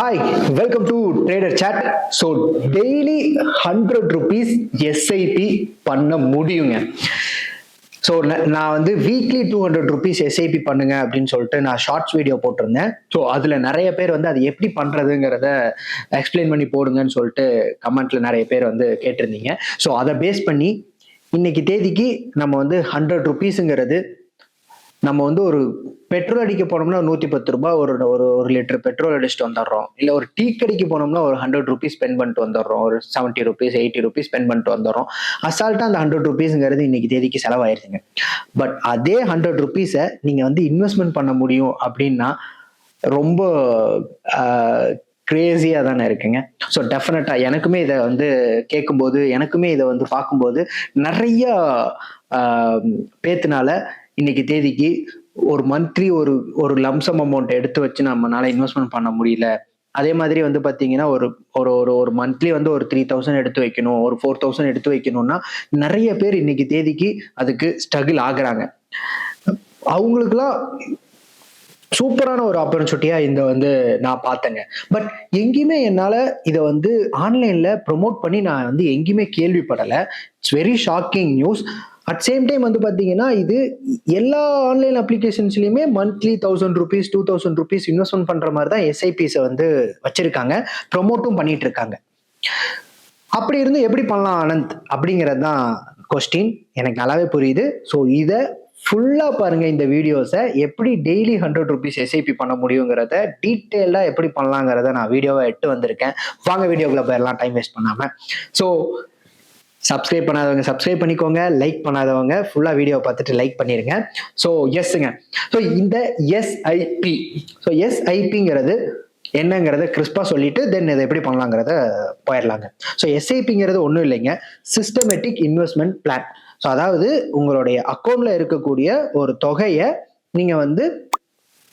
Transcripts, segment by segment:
Hi, welcome to Trader Chat. So daily 100 rupees SIP பண்ண முடியுங்க. So நான் வந்து வீக்லி 200 ருபீஸ் எஸ்ஐபி பண்ணுங்க அப்படின்னு சொல்லிட்டு நான் ஷார்ட்ஸ் வீடியோ போட்டிருந்தேன். ஸோ அதில் நிறைய பேர் வந்து அது எப்படி பண்ணுறதுங்கிறத எக்ஸ்பிளைன் பண்ணி போடுங்கன்னு சொல்லிட்டு கமெண்ட்ல நிறைய பேர் வந்து கேட்டிருந்தீங்க. ஸோ அதை பேஸ் பண்ணி இன்னைக்கு தேதிக்கு நம்ம வந்து 100 ருபீஸுங்கிறது நம்ம வந்து ஒரு பெட்ரோல் அடிக்க போனோம்னா 110 ரூபாய் ஒரு ஒரு ஒரு லிட்டர் பெட்ரோல் அடிச்சுட்டு வந்துடுறோம். இல்லை ஒரு டீ கடைக்கு போனோம்னா ஒரு 100 ருபீஸ் ஸ்பெண்ட் பண்ணிட்டு வந்துடுறோம். ஒரு 70 ருபீஸ் 80 ருபீஸ் ஸ்பெண்ட் பண்ணிட்டு வந்துடுறோம். அசால்ட்டா அந்த 100 ருபீஸ்ங்கிறது இன்னைக்கு தேதிக்கு செலவாயிருதுங்க. பட் அதே 100 ருபீஸை நீங்க வந்து இன்வெஸ்ட்மெண்ட் பண்ண முடியும் அப்படின்னா ரொம்ப கிரேசியா தானே இருக்குங்க. ஸோ டெஃபினட்டா எனக்குமே இதை வந்து கேட்கும்போது, எனக்குமே இதை வந்து பார்க்கும்போது நிறைய பேத்துனால இன்னைக்கு தேதிக்கு ஒரு மந்த்லி ஒரு ஒரு லம்சம் அமௌண்ட் எடுத்து வச்சு நம்மளால இன்வெஸ்ட்மெண்ட் பண்ண முடியல. அதே மாதிரி வந்து பாத்தீங்கன்னா ஒரு ஒரு ஒரு மந்த்லி வந்து ஒரு 3000 எடுத்து வைக்கணும், ஒரு 4000 எடுத்து வைக்கணும்னா நிறைய பேர் இன்னைக்கு தேதிக்கு அதுக்கு ஸ்ட்ரகிள் ஆகுறாங்க. அவங்களுக்குலாம் சூப்பரான ஒரு ஆப்பர்ச்சுனிட்டியா இந்த வந்து நான் பார்த்தேங்க. பட் எங்கேயுமே என்னால இதை வந்து ஆன்லைன்ல ப்ரொமோட் பண்ணி நான் வந்து எங்கேயுமே கேள்விப்படலை. It's very shocking news. At same time வந்து பாத்தீங்கன்னா இது எல்லா ஆன்லைன் அப்ளிகேஷன்ஸ்லயுமே மந்த்லி 1000 ருபீஸ் 2000 ருபீஸ் இன்வெஸ்ட்மெண்ட் பண்ற மாதிரி தான் எஸ்ஐபிஸை வந்து வச்சிருக்காங்க, ப்ரொமோட்டும் பண்ணிட்டு இருக்காங்க. அப்படி இருந்து எப்படி பண்ணலாம் ஆனந்த் அப்படிங்கிறது தான் கொஸ்டின். எனக்கு நல்லாவே புரியுது. ஸோ இதை ஃபுல்லா பாருங்க இந்த வீடியோஸை, எப்படி டெய்லி 100 ருபீஸ் எஸ்ஐபி பண்ண முடியுங்கிறத டீட்டெயிலா எப்படி பண்ணலாங்கிறத நான் வீடியோவை எட்டு வந்திருக்கேன். வாங்க வீடியோக்குள்ள போயிடலாம் டைம் வேஸ்ட் பண்ணாம. ஸோ சப்ஸ்கிரைப் பண்ணாதவங்க சப்ஸ்கிரைப் பண்ணிக்கோங்க, லைக் பண்ணாதவங்க ஃபுல்லா வீடியோ பார்த்துட்டு லைக் பண்ணிருங்க. ஸோ எஸ்ங்க. ஸோ இந்த எஸ்ஐபி, ஸோ எஸ்ஐபிங்கிறது என்னங்கிறத கிறிஸ்பா சொல்லிட்டு தென் இதை எப்படி பண்ணலாங்கிறத போயிடலாங்க. ஸோ எஸ்ஐபிங்கிறது ஒன்றும் இல்லைங்க, சிஸ்டமேட்டிக் இன்வெஸ்ட்மெண்ட் பிளான். ஸோ அதாவது உங்களுடைய அக்கௌண்ட்ல இருக்கக்கூடிய ஒரு தொகையை நீங்க வந்து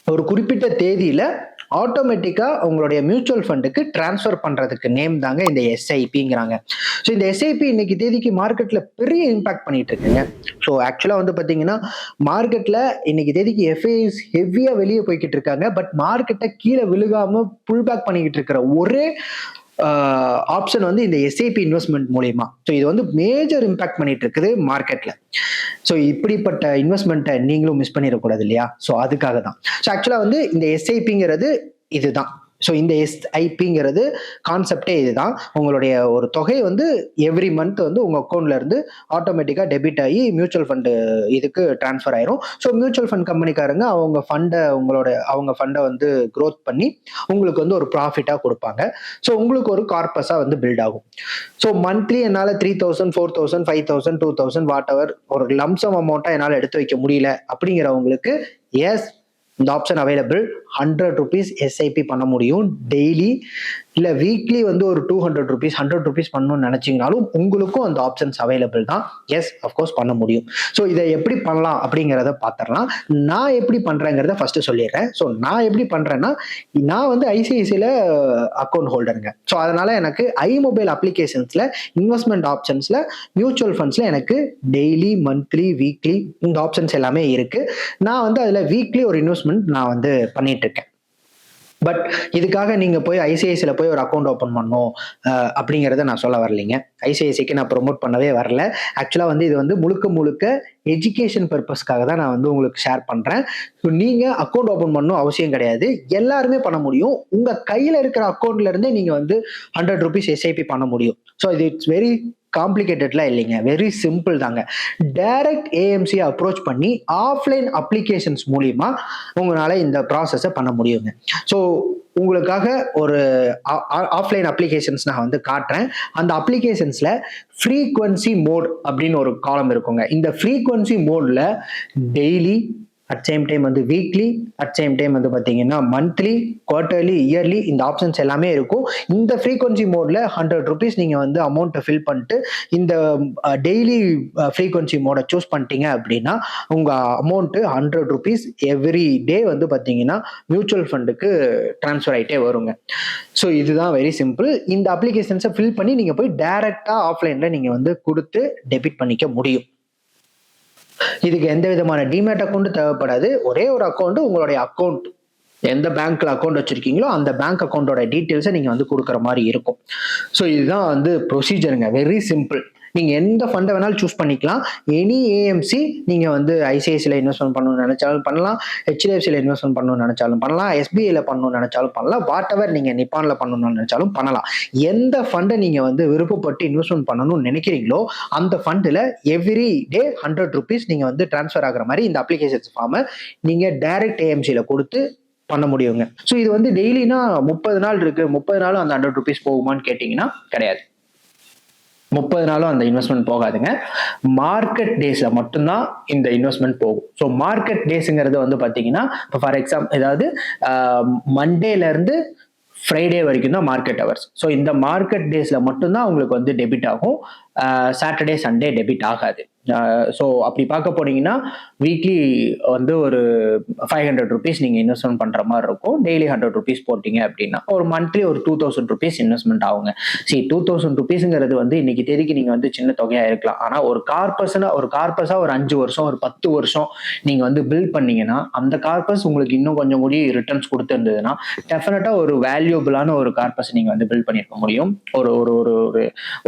ஒரு குறிப்பிட்ட தேதியில ஆட்டோமேட்டிக்கா உங்களுடைய மியூச்சுவல் ஃபண்டுக்கு டிரான்ஸ்ஃபர் பண்றதுக்கு நேம் தாங்க இந்த எஸ்ஐபிங்கிறாங்க. ஸோ இந்த எஸ்ஐபி இன்னைக்கு தேதிக்கு மார்க்கெட்ல பெரிய இம்பாக்ட் பண்ணிட்டு இருக்குங்க. ஸோ ஆக்சுவலா வந்து பாத்தீங்கன்னா மார்க்கெட்ல இன்னைக்கு தேதிக்கு எஃப்ஐஸ் ஹெவியா வெளியே போய்கிட்டு இருக்காங்க. பட் மார்க்கெட்டை கீழே விழுகாம புல் பேக் பண்ணிக்கிட்டு இருக்கிற ஒரே ஆப்ஷன் வந்து இந்த எஸ்ஐபி இன்வெஸ்ட்மெண்ட் மூலியமா. ஸோ இது வந்து மேஜர் இம்பாக்ட் பண்ணிட்டு இருக்குது மார்க்கெட்ல. ஸோ இப்படிப்பட்ட இன்வெஸ்ட்மெண்ட்டை நீங்களும் மிஸ் பண்ணிடக்கூடாது இல்லையா? ஸோ அதுக்காக தான். ஸோ ஆக்சுவலா வந்து இந்த எஸ்ஐபிங்கிறது இதுதான். ஸோ இந்த எஸ்ஐபிங்கிறது கான்செப்டே இதுதான். உங்களுடைய ஒரு தொகை வந்து எவ்ரி மந்த் வந்து உங்க அக்கௌண்ட்ல இருந்து ஆட்டோமேட்டிக்கா டெபிட் ஆகி மியூச்சுவல் ஃபண்டு இதுக்கு டிரான்ஸ்ஃபர் ஆயிரும். ஸோ மியூச்சுவல் ஃபண்ட் கம்பெனிக்காரங்க அவங்க ஃபண்டை வந்து க்ரோத் பண்ணி உங்களுக்கு வந்து ஒரு ப்ராஃபிட்டா கொடுப்பாங்க. ஸோ உங்களுக்கு ஒரு கார்பஸா வந்து பில்ட் ஆகும். ஸோ மந்த்லி என்னால் 3000 4000 5000 2000 வாட் எவர் ஒரு லம்சம் அமௌண்ட்டா என்னால் எடுத்து வைக்க முடியல அப்படிங்கிறவங்களுக்கு எஸ் இந்த ஆப்ஷன் அவைலபிள். 100 ருபீஸ் எஸ்ஐபி பண்ண முடியும் டெய்லி. இல்லை வீக்லி வந்து ஒரு 200 ருபீஸ் 100 ருபீஸ் பண்ணணும்னு நினைச்சீங்கனாலும் உங்களுக்கும் அந்த ஆப்ஷன்ஸ் அவைலபிள் தான். எஸ் அஃப்கோர்ஸ் பண்ண முடியும். ஸோ இதை எப்படி பண்ணலாம் அப்படிங்கிறத பார்த்துடலாம். நான் எப்படி பண்றேங்கிறத ஃபர்ஸ்ட் சொல்லிடுறேன். ஸோ நான் எப்படி பண்றேன்னா, நான் வந்து ஐசிஐசியில் அக்கௌண்ட் ஹோல்டருங்க. ஸோ அதனால எனக்கு ஐமொபைல் அப்ளிகேஷன்ஸ்ல இன்வெஸ்ட்மெண்ட் ஆப்ஷன்ஸ்ல மியூச்சுவல் ஃபண்ட்ஸ்ல எனக்கு டெய்லி மந்த்லி வீக்லி இந்த ஆப்ஷன்ஸ் எல்லாமே இருக்கு. நான் வந்து அதுல வீக்லி ஒரு இன்வெஸ்ட்மெண்ட் நான் வந்து பண்ணிட்டு இருக்கேன். பட் இதுக்காக நீங்க போய் ஐசிஐசியில் போய் ஒரு அக்கௌண்ட் ஓப்பன் பண்ணணும் அப்படிங்கிறத நான் சொல்ல வரலைங்க. ஐசிஐசிக்கு நான் ப்ரொமோட் பண்ணவே வரல. ஆக்சுவலா வந்து இது வந்து முழுக்க எஜுகேஷன் பர்பஸ்க்காக தான் நான் வந்து உங்களுக்கு ஷேர் பண்றேன். ஸோ நீங்க அக்கௌண்ட் ஓப்பன் பண்ணணும் அவசியம் கிடையாது, எல்லாருமே பண்ண முடியும். உங்க கையில இருக்கிற அக்கௌண்ட்ல இருந்தே நீங்க வந்து 100 ருபீஸ் எஸ்ஐபி பண்ண முடியும். ஸோ இது இட்ஸ் வெரி காம்ப்ளிகேட்டட்லாம் இல்லைங்க, வெரி சிம்பிள் தாங்க. டைரக்ட் ஏஎம்சி அப்ரோச் பண்ணி ஆஃப்லைன் அப்ளிகேஷன்ஸ் மூலியமா உங்களால இந்த ப்ராசஸை பண்ண முடியுங்க. ஸோ உங்களுக்காக ஒரு ஆஃப்லைன் அப்ளிகேஷன்ஸ் நான் வந்து காட்டுறேன். அந்த அப்ளிகேஷன்ஸ்ல ஃப்ரீக்வன்சி மோட் அப்படின்னு ஒரு காலம் இருக்குங்க. இந்த ஃப்ரீக்வன்சி மோட்ல டெய்லி அட் சேம் டைம் வந்து வீக்லி அட் சேம் டைம் வந்து பார்த்தீங்கன்னா மந்த்லி குவார்டர்லி இயர்லி இந்த ஆப்ஷன்ஸ் எல்லாமே இருக்கும். இந்த ஃப்ரீக்வன்சி மோட்ல 100 ருபீஸ் நீங்க வந்து அமௌண்ட்டை ஃபில் பண்ணிட்டு இந்த டெய்லி ஃப்ரீக்வன்சி மோடை சூஸ் பண்ணிட்டீங்க அப்படின்னா உங்க அமௌண்ட் 100 ருபீஸ் எவ்ரி டே வந்து பார்த்தீங்கன்னா மியூச்சுவல் ஃபண்டுக்கு டிரான்ஸ்ஃபர் ஆகிட்டே வருங்க. ஸோ இதுதான் வெரி சிம்பிள். இந்த அப்ளிகேஷன்ஸை ஃபில் பண்ணி நீங்க போய் டைரக்டா ஆஃப்லைன்ல நீங்க வந்து கொடுத்து டெபிட் பண்ணிக்க முடியும். இதுக்கு எந்த விதமான டிமேட் அக்கௌண்ட் தேவைப்படாது. ஒரே ஒரு அக்கௌண்ட் உங்களுடைய அக்கௌண்ட் எந்த பேங்க்ல அக்கௌண்ட் வச்சிருக்கீங்களோ அந்த பேங்க் அக்கௌண்டோட டீட்டெயில்ஸை நீங்க வந்து கொடுக்குற மாதிரி இருக்கும். ஸோ இதுதான் வந்து ப்ரொசீஜருங்க. Very simple. நீங்க எந்த ஃபண்டை வேணாலும் சூஸ் பண்ணிக்கலாம். எனி ஏஎம்சி நீங்க வந்து ஐசிஐசியில் இன்வெஸ்ட்மெண்ட் பண்ணணும்னு நினைச்சாலும் பண்ணலாம், ஹெச்டிஎஃப்சியில் இன்வெஸ்ட்மெண்ட் பண்ணணும்னு நினைச்சாலும் பண்ணலாம், எஸ்பிஐல பண்ணணும்னு நினைச்சாலும் பண்ணலாம், வாட் எவர் நீங்க நிப்பான்ல பண்ணணும்னு நினைச்சாலும் பண்ணலாம். எந்த ஃபண்டை நீங்க வந்து விருப்பப்பட்டு இன்வெஸ்ட்மெண்ட் பண்ணணும்னு நினைக்கிறீங்களோ அந்த ஃபண்டில் எவ்ரி டே 100 rupees நீங்க வந்து டிரான்ஸ்ஃபர் ஆகிற மாதிரி இந்த அப்ளிகேஷன்ஸ் ஃபார்மை நீங்க டைரக்ட் ஏஎம்சியில் கொடுத்து பண்ண முடியுங்க. ஸோ இது வந்து டெய்லினா 30 நாள் இருக்கு, 30 நாளும் அந்த 100 rupees போகுமான்னு கேட்டீங்கன்னா கிடையாது. 30 நாளும் அந்த இன்வெஸ்ட்மெண்ட் போகாதுங்க. மார்க்கெட் டேஸ்ல மட்டும்தான் இந்த இன்வெஸ்ட்மெண்ட் போகும். ஸோ மார்க்கெட் டேஸ்ங்கிறது வந்து பாத்தீங்கன்னா இப்போ ஃபார் எக்ஸாம்பிள் ஏதாவது மண்டேல இருந்து ஃப்ரைடே வரைக்கும் தான் மார்க்கெட் ஹவர்ஸ். ஸோ இந்த மார்க்கெட் டேஸ்ல மட்டும்தான் உங்களுக்கு வந்து டெபிட் ஆகும். சாட்டர்டே சண்டே டெபிட் ஆகாது. ஸோ அப்படி பார்க்க போனீங்கன்னா வீக்லி வந்து ஒரு 500 rupees நீங்க இன்வெஸ்ட்மெண்ட் பண்ற மாதிரி இருக்கும். டெய்லி 100 rupees போட்டீங்க அப்படின்னா ஒரு மந்த்லி ஒரு 2000 rupees இன்வெஸ்ட்மெண்ட் ஆகுங்க. சரி, 2000 rupeesங்கிறது வந்து இன்னைக்கு தேதிக்கு நீங்க வந்து சின்ன தொகையா இருக்கலாம். ஆனா ஒரு கார்பஸா ஒரு 5 வருஷம் ஒரு 10 வருஷம் நீங்க வந்து பில்ட் பண்ணீங்கன்னா அந்த கார்பஸ் உங்களுக்கு இன்னும் கொஞ்சம் கூடி ரிட்டர்ன்ஸ் கொடுத்துருந்ததுன்னா டெஃபினட்டா ஒரு வேல்யூபிளான ஒரு கார்பஸ் நீங்க வந்து பில்ட் பண்ணிருக்க முடியும். ஒரு ஒரு ஒரு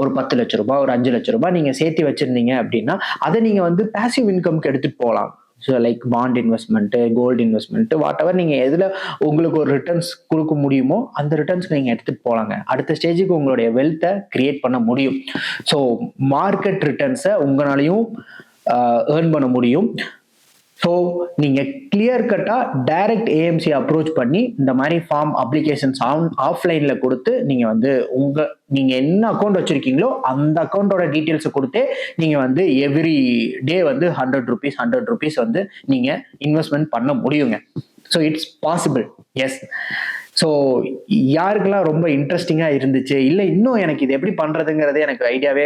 ஒரு 10 லட்ச ரூபாய், ஒரு 5 லட்ச ரூபாய் நீங்க சேர்த்து வச்சிருந்தீங்க அப்படின்னா அதை நீங்க வந்து பாசிவ் இன்கம்க்கு எடுத்துட்டு போகலாம். So like bond investment, gold investment, whatever நீங்க எதுல உங்களுக்கு ஒரு ரிட்டர்ன்ஸ் கொடுக்க முடியுமோ அந்த ரிட்டர்ன்ஸ்க்கு நீங்க எடுத்துட்டு போலாங்க. அடுத்த ஸ்டேஜுக்கு உங்களுடைய வெல்த்தை கிரியேட் பண்ண முடியும். ஸோ மார்க்கெட் ரிட்டர்ன்ஸை உங்களாலையும் ஏர்ன் பண்ண முடியும். ஸோ நீங்க கிளியர் கட்டா டைரக்ட் ஏஎம்சி அப்ரோச் பண்ணி இந்த மாதிரி ஃபார்ம் அப்ளிகேஷன்ஸ் ஆஃப்லைன்ல கொடுத்து நீங்க வந்து நீங்க என்ன அக்கௌண்ட் வச்சிருக்கீங்களோ அந்த அக்கௌண்டோட டீட்டெயில்ஸ் கொடுத்து நீங்க வந்து எவ்ரி டே வந்து 100 rupees வந்து நீங்க இன்வெஸ்ட்மெண்ட் பண்ண முடியுங்க. So it's possible. Yes. So யாருக்கெல்லாம் ரொம்ப இன்ட்ரெஸ்டிங்கா இருந்துச்சு, இல்லை இன்னும் எனக்கு இது எப்படி பண்றதுங்கிறது எனக்கு ஐடியாவே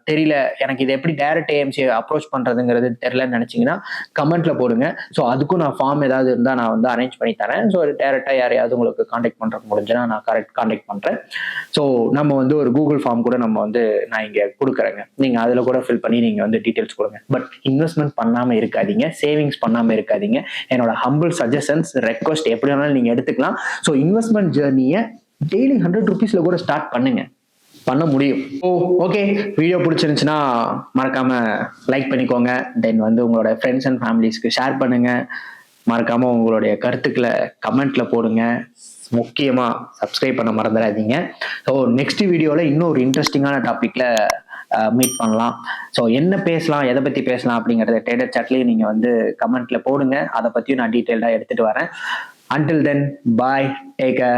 தெரியல, எனக்கு இது எப்படி டைரக்ட் ஏஎம்சி அப்ரோச் பண்றதுங்கிறது தெரியலன்னு நினைச்சீங்கன்னா கமெண்ட்ல போடுங்க. ஸோ அதுக்கும் நான் ஃபார்ம் ஏதாவது இருந்தால் நான் வந்து அரேஞ்ச் பண்ணி தரேன். ஸோ டைரக்டா யாரையாவது உங்களுக்கு கான்டாக்ட் பண்றது முடிஞ்சுன்னா நான் கான்டாக்ட் பண்றேன். ஸோ நம்ம வந்து ஒரு கூகுள் ஃபார்ம் கூட நம்ம வந்து நான் இங்க கொடுக்குறேங்க. நீங்க அதுல கூட ஃபில் பண்ணி நீங்க வந்து டீட்டெயில்ஸ் கொடுங்க. பட் இன்வெஸ்ட்மெண்ட் பண்ணாம இருக்காதீங்க, சேவிங்ஸ் பண்ணாம இருக்காதீங்க. என்னோட ஹம்பிள் சஜஷன்ஸ், ரெக்வஸ்ட் எப்படி வேணாலும் நீங்க எடுத்துக்கலாம். ஸோ இன்வெஸ்ட்மெண்ட் ஜேர்னியை டெய்லி 100 rupeesல கூட ஸ்டார்ட் பண்ணுங்க, பண்ண முடியும். ஓகே, வீடியோ பிடிச்சிருந்துச்சுன்னா மறக்காம லைக் பண்ணிக்கோங்க. தென் வந்து உங்களோட ஃப்ரெண்ட்ஸ் அண்ட் ஃபேமிலிஸ்க்கு ஷேர் பண்ணுங்க. மறக்காம உங்களுடைய கருத்துக்களை கமெண்ட்ல போடுங்க. முக்கியமா சப்ஸ்கிரைப் பண்ண மறந்துடாதீங்க. ஸோ நெக்ஸ்ட் வீடியோல இன்னும் ஒரு இன்ட்ரெஸ்டிங்கான டாபிக்ல மீட் பண்ணலாம். ஸோ என்ன பேசலாம், எதை பத்தி பேசலாம் அப்படிங்கறத ட்ரேடர் சாட்லயும் நீங்க வந்து கமெண்ட்ல போடுங்க. அதை பத்தியும் நான் டீட்டெயில்டா எடுத்துட்டு வரேன். Until then, bye, take care.